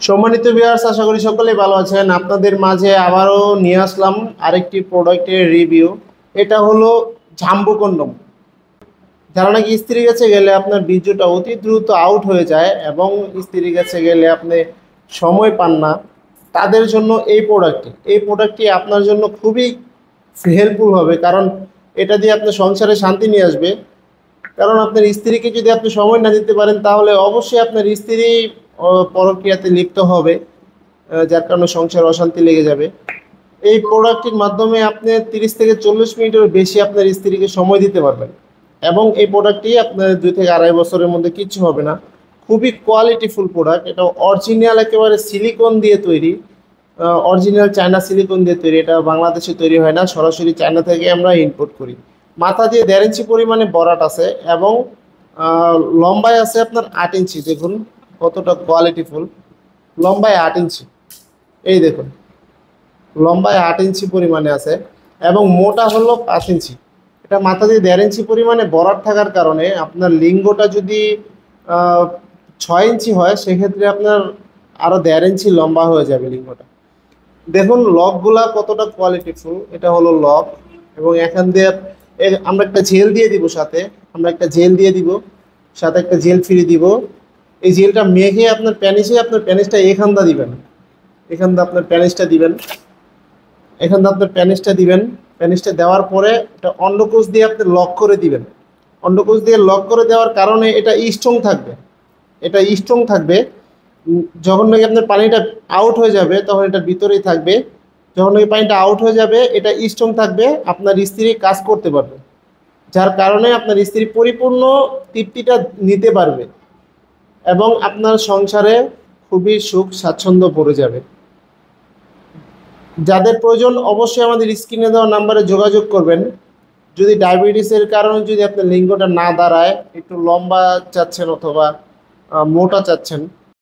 সম্মানিত ভিউয়ার্স, আশা করি সকলেই ভালো আছেন। আপনাদের মাঝে আবারও নিয়ে আসলাম আরেকটি প্রোডাক্টের রিভিউ। এটা হলো জাম্বো কন্ডম। যারা নাকি স্ত্রীর কাছে গেলে আপনার বীর্যটা অতি দ্রুত আউট হয়ে যায় এবং স্ত্রীর কাছে গেলে আপনি সময় পান না, তাদের জন্য এই প্রোডাক্টটি আপনার জন্য খুবই হেল্পফুল হবে। কারণ এটা দিয়ে আপনার সংসারে শান্তি নিয়ে আসবে। কারণ আপনার স্ত্রীকে যদি আপনি সময় না দিতে পারেন, তাহলে অবশ্যই আপনার স্ত্রী পরক্রিয়াতে লিপ্ত হবে, যার কারণে সংসার অশান্তি লেগে যাবে। এই প্রোডাক্টটির মাধ্যমে আপনি 30 থেকে 40 মিনিটের বেশি আপনার স্ত্রীকে সময় দিতে পারবেন এবং এই প্রোডাক্টটি আপনার 2 থেকে আড়াই বছরের মধ্যে কিচ্ছু হবে না। খুবই কোয়ালিটিফুল প্রোডাক্ট। এটা অরিজিনাল একেবারে সিলিকন দিয়ে তৈরি, অরিজিনাল চায়না সিলিকন দিয়ে তৈরি। এটা বাংলাদেশে তৈরি হয় না, সরাসরি চায়না থেকে আমরা ইম্পোর্ট করি। মাথা দিয়ে 1.5 ইঞ্চি পরিমাণে বরাট আছে এবং লম্বায় আছে আপনার 8 ইঞ্চি। দেখুন কতটা কোয়ালিটিফুল। লম্বায় 8 ইঞ্চি, এই দেখুন লম্বায় 8 ইঞ্চি পরিমাণে আছে এবং মোটা হলো 5 ইঞ্চি। এটা মাথা দিয়ে 1.5 ইঞ্চি পরিমাণে বরাট থাকার কারণে আপনার লিঙ্গটা যদি 6 ইঞ্চি হয়, সেক্ষেত্রে আপনার আরও 1.5 ইঞ্চি লম্বা হয়ে যাবে লিঙ্গটা। দেখুন লকগুলা কতটা কোয়ালিটিফুল। এটা হলো লক এবং এখান দিয়ে আমরা একটা জেল দিয়ে দিব, সাথে একটা জেল ফ্রি দিব। এই জেলটা মেখে আপনার প্যানিসটা এখানটা দিবেন, প্যানিসটা দেওয়ার পরে এটা অন্ডকোষ দিয়ে আপনি লক করে দিবেন। অন্ডকোষ দিয়ে লক করে দেওয়ার কারণে এটা স্ট্রং থাকবে। যখন নাকি আপনার পানিটা আউট হয়ে যাবে, তখন এটা ভিতরেই থাকবে। যখন নাকি পানিটা আউট হয়ে যাবে, এটা স্ট্রং থাকবে, আপনার স্ত্রী কাজ করতে পারবে, যার কারণে আপনার স্ত্রী পরিপূর্ণ তৃপ্তিটা নিতে পারবে এবং আপনার সংসারে খুবই সুখ স্বাচ্ছন্দ্য পড়ে যাবে। যাদের প্রয়োজন অবশ্যই আমাদের স্ক্রিনে দেওয়া নাম্বারে যোগাযোগ করবেন। যদি ডায়াবেটিসের কারণে যদি আপনার লিঙ্গটা না দাঁড়ায়, একটু লম্বা চাচ্ছেন অথবা মোটা চাচ্ছেন,